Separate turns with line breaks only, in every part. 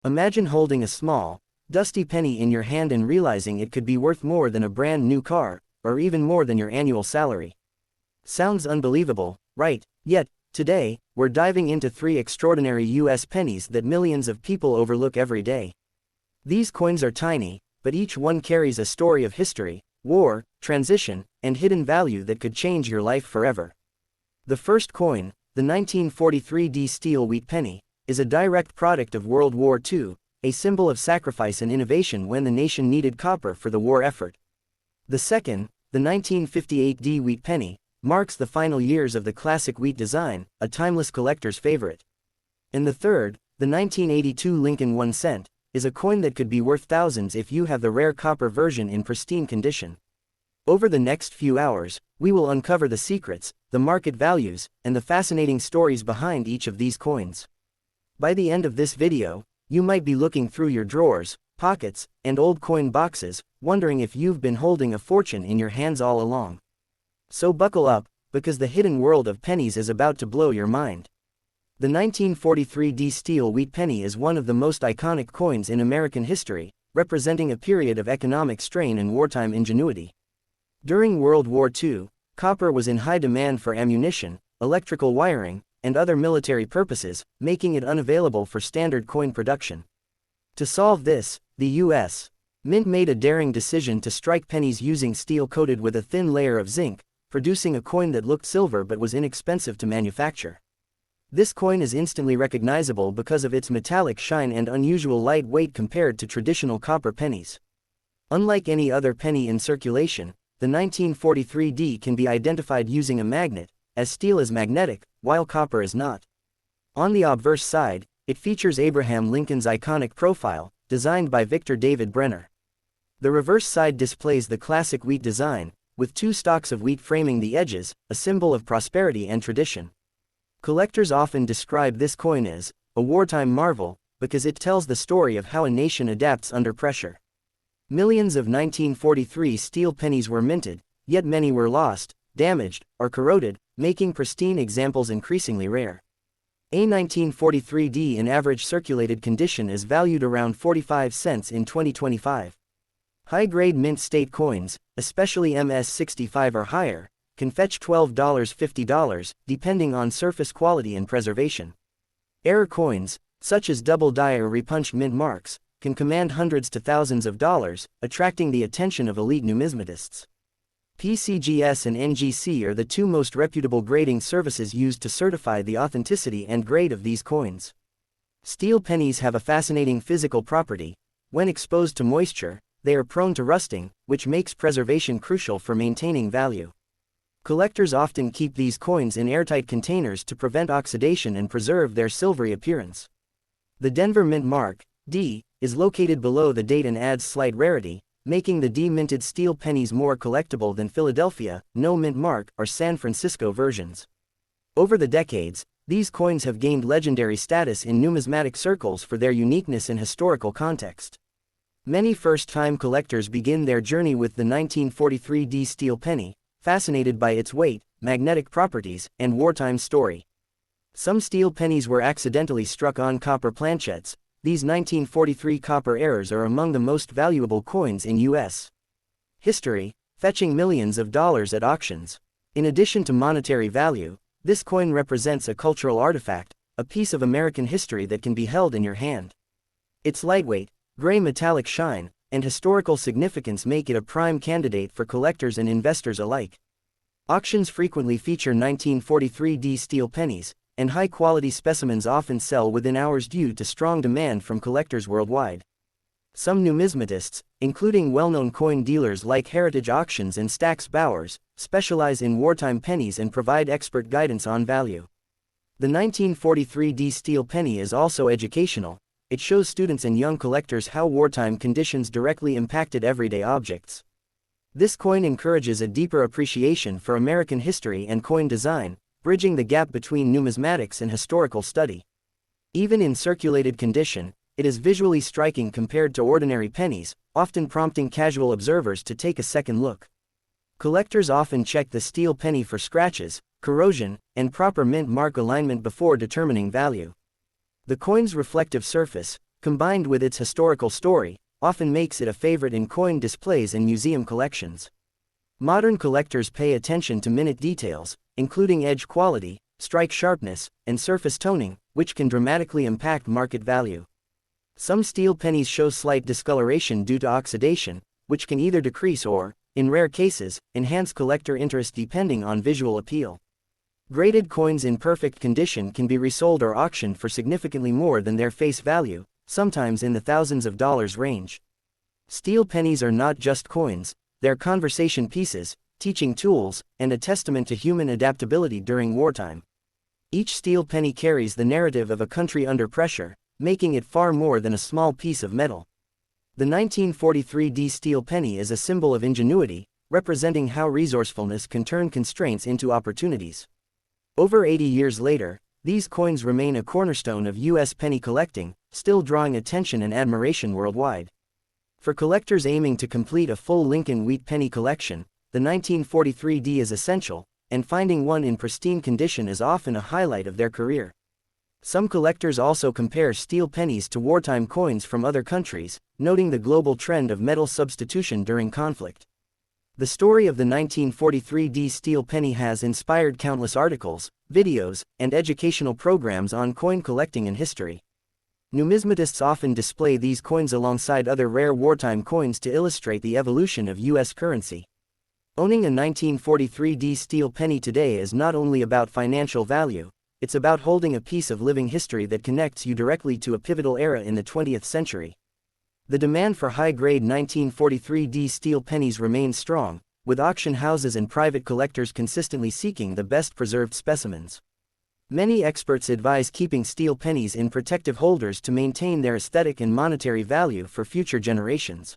Imagine holding a small, dusty penny in your hand and realizing it could be worth more than a brand new car, or even more than your annual salary. Sounds unbelievable, right? Yet, today, we're diving into 3 extraordinary US pennies that millions of people overlook every day. These coins are tiny, but each one carries a story of history, war, transition, and hidden value that could change your life forever. The first coin, the 1943 steel wheat penny, is a direct product of World War II, a symbol of sacrifice and innovation when the nation needed copper for the war effort. The second, the 1958 wheat penny, marks the final years of the classic wheat design, a timeless collector's favorite. And the third, the 1982 Lincoln 1 cent, is a coin that could be worth thousands if you have the rare copper version in pristine condition. Over the next few hours, we will uncover the secrets, the market values, and the fascinating stories behind each of these coins. By the end of this video, you might be looking through your drawers, pockets, and old coin boxes, wondering if you've been holding a fortune in your hands all along. So buckle up, because the hidden world of pennies is about to blow your mind. The 1943 steel wheat penny is one of the most iconic coins in American history, representing a period of economic strain and wartime ingenuity. During World War II, copper was in high demand for ammunition, electrical wiring, and other military purposes, making it unavailable for standard coin production. To solve this, the U.S. Mint made a daring decision to strike pennies using steel coated with a thin layer of zinc, producing a coin that looked silver but was inexpensive to manufacture. This coin is instantly recognizable because of its metallic shine and unusual light weight compared to traditional copper pennies. Unlike any other penny in circulation, the 1943 can be identified using a magnet, as steel is magnetic, while copper is not. On the obverse side, it features Abraham Lincoln's iconic profile, designed by Victor David Brenner. The reverse side displays the classic wheat design, with 2 stalks of wheat framing the edges, a symbol of prosperity and tradition. Collectors often describe this coin as a wartime marvel, because it tells the story of how a nation adapts under pressure. Millions of 1943 steel pennies were minted, yet many were lost, damaged, or corroded, making pristine examples increasingly rare. A 1943 in average circulated condition is valued around 45 cents in 2025. High-grade mint state coins, especially MS65 or higher, can fetch $12–50, depending on surface quality and preservation. Error coins, such as double-die or repunched mint marks, can command hundreds to thousands of dollars, attracting the attention of elite numismatists. PCGS and NGC are the 2 most reputable grading services used to certify the authenticity and grade of these coins. Steel pennies have a fascinating physical property. When exposed to moisture, they are prone to rusting, which makes preservation crucial for maintaining value. Collectors often keep these coins in airtight containers to prevent oxidation and preserve their silvery appearance. The Denver Mint Mark, D, is located below the date and adds slight rarity, making the D-minted steel pennies more collectible than Philadelphia, No Mint Mark, or San Francisco versions. Over the decades, these coins have gained legendary status in numismatic circles for their uniqueness and historical context. Many first-time collectors begin their journey with the 1943 steel penny, fascinated by its weight, magnetic properties, and wartime story. Some steel pennies were accidentally struck on copper planchettes. These 1943 copper errors are among the most valuable coins in U.S. history, fetching millions of dollars at auctions. In addition to monetary value, this coin represents a cultural artifact, a piece of American history that can be held in your hand. Its lightweight, gray metallic shine, and historical significance make it a prime candidate for collectors and investors alike. Auctions frequently feature 1943 steel pennies, and high-quality specimens often sell within hours due to strong demand from collectors worldwide. Some numismatists, including well-known coin dealers like Heritage Auctions and Stack's Bowers, specialize in wartime pennies and provide expert guidance on value. The 1943 steel penny is also educational. It shows students and young collectors how wartime conditions directly impacted everyday objects. This coin encourages a deeper appreciation for American history and coin design, bridging the gap between numismatics and historical study. Even in circulated condition, it is visually striking compared to ordinary pennies, often prompting casual observers to take a second look. Collectors often check the steel penny for scratches, corrosion, and proper mint mark alignment before determining value. The coin's reflective surface, combined with its historical story, often makes it a favorite in coin displays and museum collections. Modern collectors pay attention to minute details, including edge quality, strike sharpness, and surface toning, which can dramatically impact market value. Some steel pennies show slight discoloration due to oxidation, which can either decrease or, in rare cases, enhance collector interest depending on visual appeal. Graded coins in perfect condition can be resold or auctioned for significantly more than their face value, sometimes in the thousands of dollars range. Steel pennies are not just coins, they're conversation pieces, teaching tools, and a testament to human adaptability during wartime. Each steel penny carries the narrative of a country under pressure, making it far more than a small piece of metal. The 1943 D steel penny is a symbol of ingenuity, representing how resourcefulness can turn constraints into opportunities. Over 80 years later, these coins remain a cornerstone of U.S. penny collecting, still drawing attention and admiration worldwide. For collectors aiming to complete a full Lincoln Wheat penny collection, the 1943 D is essential, and finding one in pristine condition is often a highlight of their career. Some collectors also compare steel pennies to wartime coins from other countries, noting the global trend of metal substitution during conflict. The story of the 1943 D steel penny has inspired countless articles, videos, and educational programs on coin collecting and history. Numismatists often display these coins alongside other rare wartime coins to illustrate the evolution of U.S. currency. Owning a 1943 D steel penny today is not only about financial value, it's about holding a piece of living history that connects you directly to a pivotal era in the 20th century. The demand for high-grade 1943 D steel pennies remains strong, with auction houses and private collectors consistently seeking the best-preserved specimens. Many experts advise keeping steel pennies in protective holders to maintain their aesthetic and monetary value for future generations.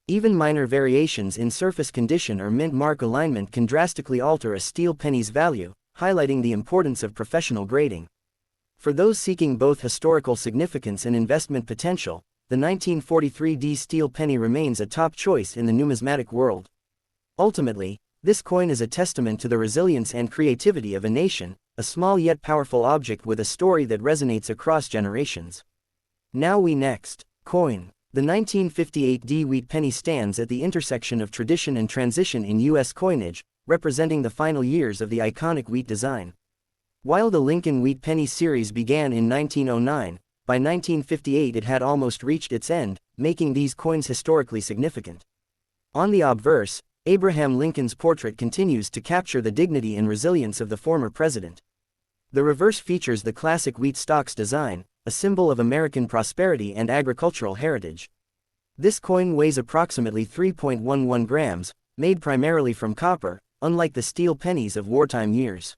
Even minor variations in surface condition or mint mark alignment can drastically alter a steel penny's value, highlighting the importance of professional grading. For those seeking both historical significance and investment potential, the 1943 D steel penny remains a top choice in the numismatic world. Ultimately, this coin is a testament to the resilience and creativity of a nation, a small yet powerful object with a story that resonates across generations. Now next, coin. The 1958 D wheat penny stands at the intersection of tradition and transition in U.S. coinage, representing the final years of the iconic wheat design. While the Lincoln Wheat Penny series began in 1909, by 1958 it had almost reached its end, making these coins historically significant. On the obverse, Abraham Lincoln's portrait continues to capture the dignity and resilience of the former president. The reverse features the classic wheat stalks design, a symbol of American prosperity and agricultural heritage. This coin weighs approximately 3.11 grams, made primarily from copper, unlike the steel pennies of wartime years.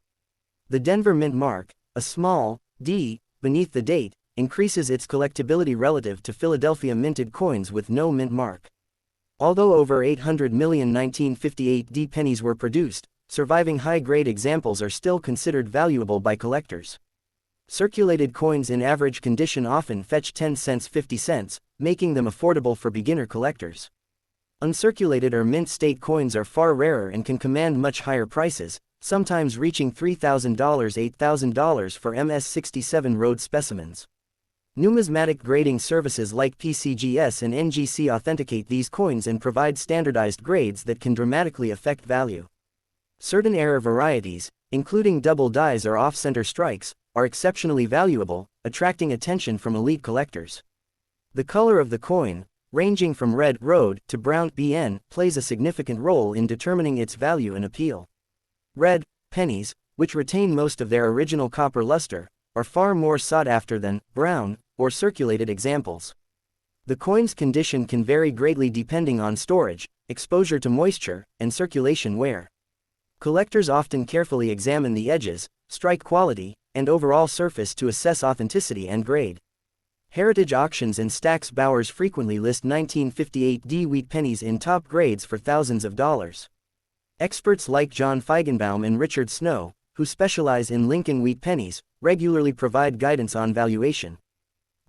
The Denver mint mark, a small D beneath the date, increases its collectability relative to Philadelphia minted coins with no mint mark. Although over 800 million 1958 D pennies were produced, surviving high-grade examples are still considered valuable by collectors. Circulated coins in average condition often fetch 10 cents 50 cents, making them affordable for beginner collectors. Uncirculated or mint state coins are far rarer and can command much higher prices, sometimes reaching $3,000 $8,000 for MS-67 road specimens. Numismatic grading services like PCGS and NGC authenticate these coins and provide standardized grades that can dramatically affect value. Certain error varieties, including double dies or off-center strikes, are exceptionally valuable, attracting attention from elite collectors. The color of the coin, ranging from red road to brown BN, plays a significant role in determining its value and appeal. Red pennies, which retain most of their original copper luster, are far more sought after than brown or circulated examples. The coin's condition can vary greatly depending on storage, exposure to moisture, and circulation wear. Collectors often carefully examine the edges, strike quality, and overall surface to assess authenticity and grade. Heritage auctions and Stack's Bowers frequently list 1958 D wheat pennies in top grades for thousands of dollars. Experts like John Feigenbaum and Richard Snow, who specialize in Lincoln wheat pennies, regularly provide guidance on valuation.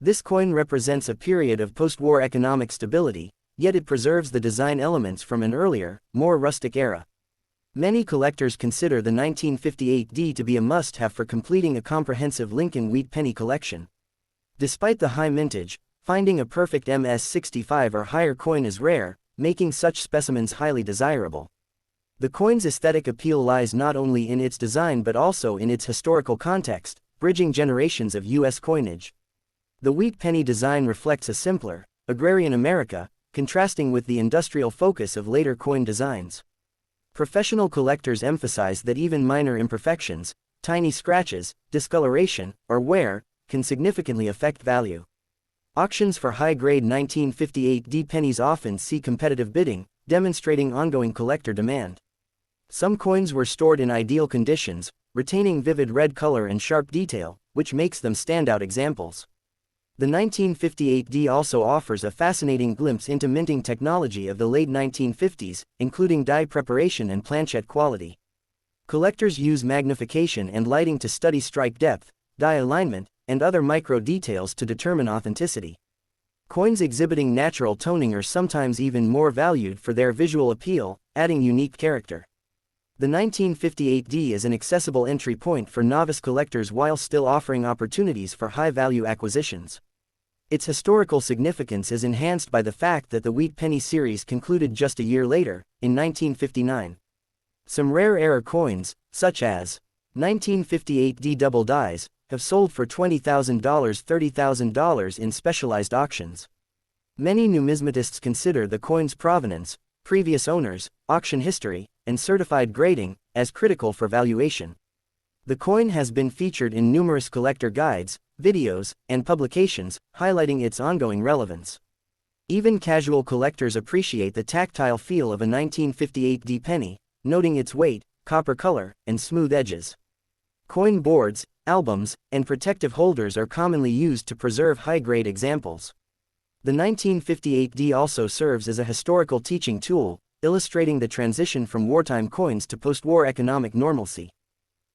This coin represents a period of post-war economic stability, yet it preserves the design elements from an earlier, more rustic era. Many collectors consider the 1958 D to be a must-have for completing a comprehensive Lincoln wheat penny collection. Despite the high mintage, Finding a perfect MS65 or higher coin is rare, making such specimens highly desirable. The coin's aesthetic appeal lies not only in its design but also in its historical context, bridging generations of U.S. coinage. The wheat penny design reflects a simpler, agrarian America, contrasting with the industrial focus of later coin designs. Professional collectors emphasize that even minor imperfections, tiny scratches, discoloration, or wear, can significantly affect value. Auctions for high-grade 1958D pennies often see competitive bidding, demonstrating ongoing collector demand. Some coins were stored in ideal conditions, retaining vivid red color and sharp detail, which makes them standout examples. The 1958D also offers a fascinating glimpse into minting technology of the late 1950s, including die preparation and planchet quality. Collectors use magnification and lighting to study stripe depth, die alignment, and other micro details to determine authenticity. Coins exhibiting natural toning are sometimes even more valued for their visual appeal, adding unique character. The 1958D is an accessible entry point for novice collectors while still offering opportunities for high-value acquisitions. Its historical significance is enhanced by the fact that the wheat penny series concluded just a year later, in 1959. Some rare error coins, such as 1958D double dies, have sold for $20,000 $30,000 in specialized auctions. Many numismatists consider the coin's provenance, previous owners, auction history, and certified grading, as critical for valuation. The coin has been featured in numerous collector guides, videos, and publications, highlighting its ongoing relevance. Even casual collectors appreciate the tactile feel of a 1958D penny, noting its weight, copper color, and smooth edges. Coin boards, albums, and protective holders are commonly used to preserve high-grade examples. The 1958D also serves as a historical teaching tool, illustrating the transition from wartime coins to post-war economic normalcy.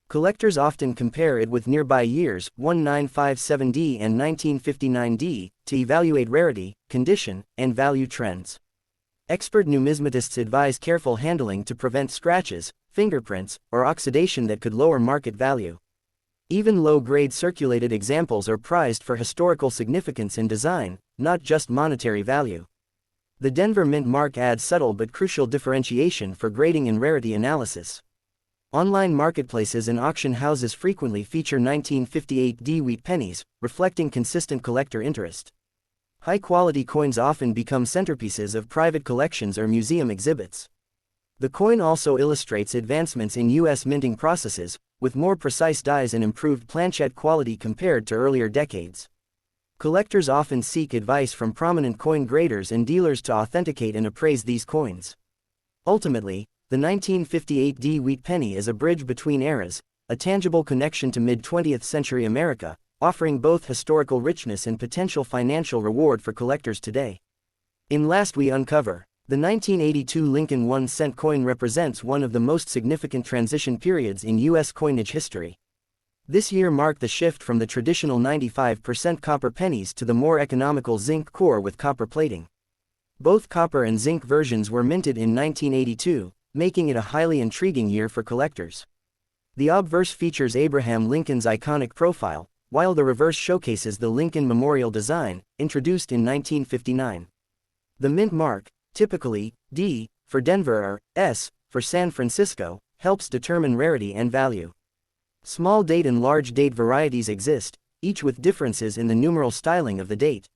Collectors often compare it with nearby years, 1957D and 1959D, to evaluate rarity, condition, and value trends. Expert numismatists advise careful handling to prevent scratches, fingerprints, or oxidation that could lower market value. Even low-grade circulated examples are prized for historical significance and design, not just monetary value. The Denver Mint mark adds subtle but crucial differentiation for grading and rarity analysis. Online marketplaces and auction houses frequently feature 1958D wheat pennies, reflecting consistent collector interest. High-quality coins often become centerpieces of private collections or museum exhibits. The coin also illustrates advancements in U.S. minting processes, with more precise dies and improved planchet quality compared to earlier decades. Collectors often seek advice from prominent coin graders and dealers to authenticate and appraise these coins. Ultimately, the 1958D wheat penny is a bridge between eras, a tangible connection to mid-20th century America, offering both historical richness and potential financial reward for collectors today. In Last we uncover, the 1982 Lincoln 1-cent coin represents one of the most significant transition periods in U.S. coinage history. This year marked the shift from the traditional 95% copper pennies to the more economical zinc core with copper plating. Both copper and zinc versions were minted in 1982, making it a highly intriguing year for collectors. The obverse features Abraham Lincoln's iconic profile, while the reverse showcases the Lincoln Memorial design, introduced in 1959. The mint mark, typically D for Denver or S for San Francisco, helps determine rarity and value. Small date and large date varieties exist, each with differences in the numeral styling of the date.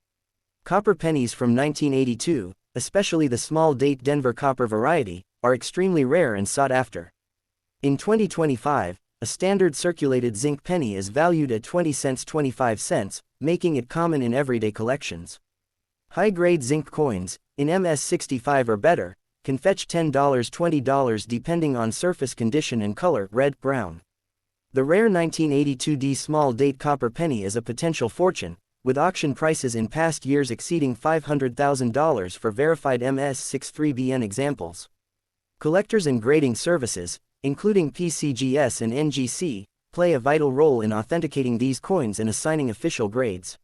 Copper pennies from 1982, especially the small date Denver copper variety, are extremely rare and sought after. In 2025, a standard circulated zinc penny is valued at 20 cents 25 cents, making it common in everyday collections. High-grade zinc coins, in MS65 or better, can fetch $10 $20 depending on surface condition and color, red, brown. The rare 1982D small date copper penny is a potential fortune, with auction prices in past years exceeding $500,000 for verified MS63BN examples. Collectors and grading services, including PCGS and NGC, play a vital role in authenticating these coins and assigning official grades.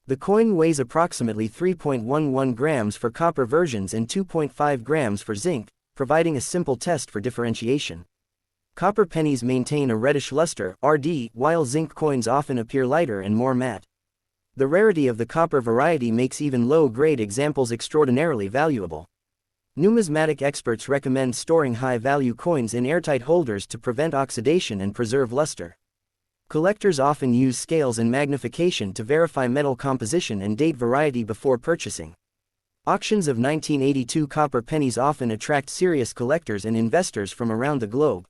The coin weighs approximately 3.11 grams for copper versions and 2.5 grams for zinc, providing a simple test for differentiation. Copper pennies maintain a reddish luster (RD), while zinc coins often appear lighter and more matte. The rarity of the copper variety makes even low-grade examples extraordinarily valuable. Numismatic experts recommend storing high-value coins in airtight holders to prevent oxidation and preserve luster. Collectors often use scales and magnification to verify metal composition and date variety before purchasing. Auctions of 1982 copper pennies often attract serious collectors and investors from around the globe.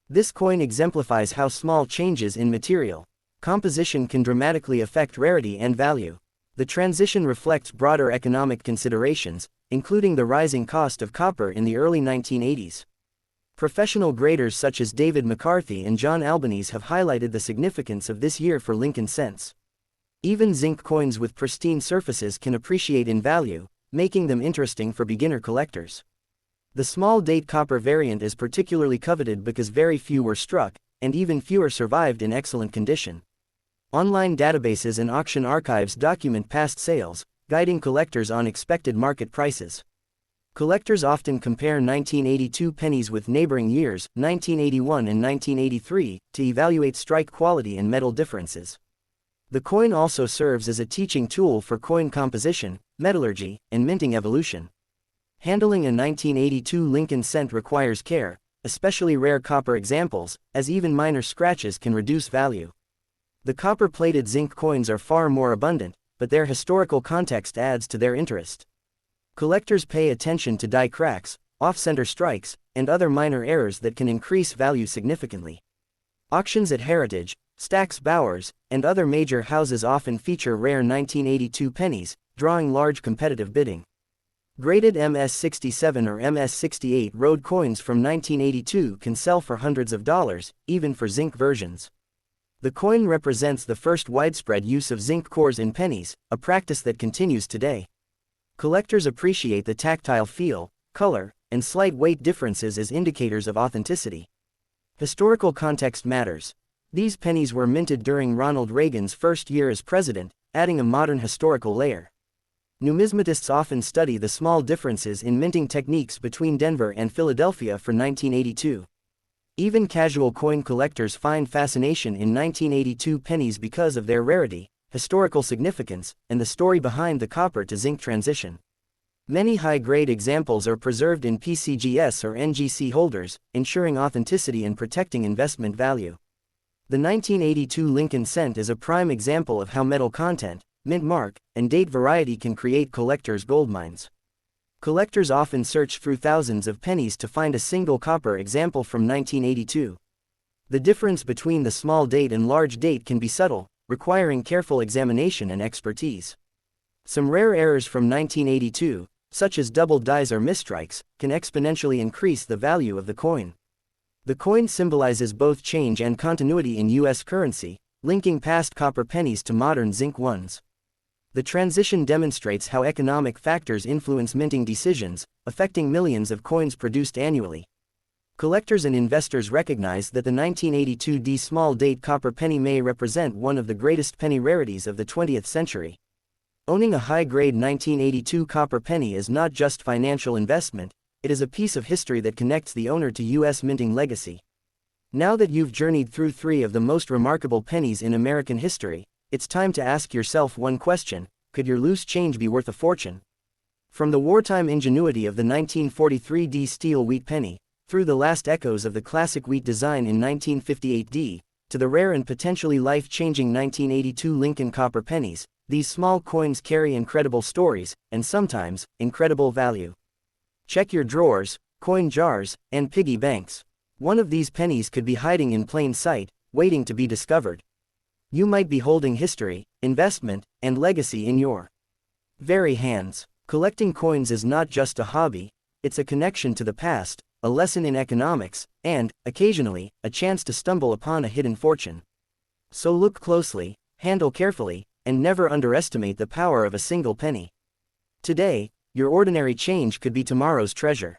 This coin exemplifies how small changes in material composition can dramatically affect rarity and value. The transition reflects broader economic considerations, including the rising cost of copper in the early 1980s. Professional graders such as David McCarthy and John Albanese have highlighted the significance of this year for Lincoln cents. Even zinc coins with pristine surfaces can appreciate in value, making them interesting for beginner collectors. The small date copper variant is particularly coveted because very few were struck, and even fewer survived in excellent condition. Online databases and auction archives document past sales, guiding collectors on expected market prices. Collectors often compare 1982 pennies with neighboring years, 1981 and 1983, to evaluate strike quality and metal differences. The coin also serves as a teaching tool for coin composition, metallurgy, and minting evolution. Handling a 1982 Lincoln cent requires care, especially rare copper examples, as even minor scratches can reduce value. The copper-plated zinc coins are far more abundant, but their historical context adds to their interest. Collectors pay attention to die cracks, off-center strikes, and other minor errors that can increase value significantly. Auctions at Heritage, Stack's Bowers, and other major houses often feature rare 1982 pennies, drawing large competitive bidding. Graded MS-67 or MS-68 road coins from 1982 can sell for hundreds of dollars, even for zinc versions. The coin represents the first widespread use of zinc cores in pennies, a practice that continues today. Collectors appreciate the tactile feel, color, and slight weight differences as indicators of authenticity. Historical context matters. These pennies were minted during Ronald Reagan's first year as president, adding a modern historical layer. Numismatists often study the small differences in minting techniques between Denver and Philadelphia for 1982. Even casual coin collectors find fascination in 1982 pennies because of their rarity, historical significance, and the story behind the copper to zinc transition. Many high-grade examples are preserved in PCGS or NGC holders, ensuring authenticity and protecting investment value. The 1982 Lincoln cent is a prime example of how metal content, mint mark, and date variety can create collectors' goldmines. Collectors often search through thousands of pennies to find a single copper example from 1982. The difference between the small date and large date can be subtle, requiring careful examination and expertise. Some rare errors from 1982, such as double dies or misstrikes, can exponentially increase the value of the coin. The coin symbolizes both change and continuity in U.S. currency, linking past copper pennies to modern zinc ones. The transition demonstrates how economic factors influence minting decisions, affecting millions of coins produced annually. Collectors and investors recognize that the 1982 small date copper penny may represent one of the greatest penny rarities of the 20th century. Owning a high-grade 1982 copper penny is not just financial investment, it is a piece of history that connects the owner to U.S. minting legacy. Now that you've journeyed through three of the most remarkable pennies in American history, it's time to ask yourself one question: could your loose change be worth a fortune? From the wartime ingenuity of the 1943 steel wheat penny, through the last echoes of the classic wheat design in 1958 to the rare and potentially life-changing 1982 Lincoln copper pennies, these small coins carry incredible stories, and sometimes, incredible value. Check your drawers, coin jars, and piggy banks. One of these pennies could be hiding in plain sight, waiting to be discovered. You might be holding history, investment, and legacy in your very hands. Collecting coins is not just a hobby, it's a connection to the past, a lesson in economics, and, occasionally, a chance to stumble upon a hidden fortune. So look closely, handle carefully, and never underestimate the power of a single penny. Today, your ordinary change could be tomorrow's treasure.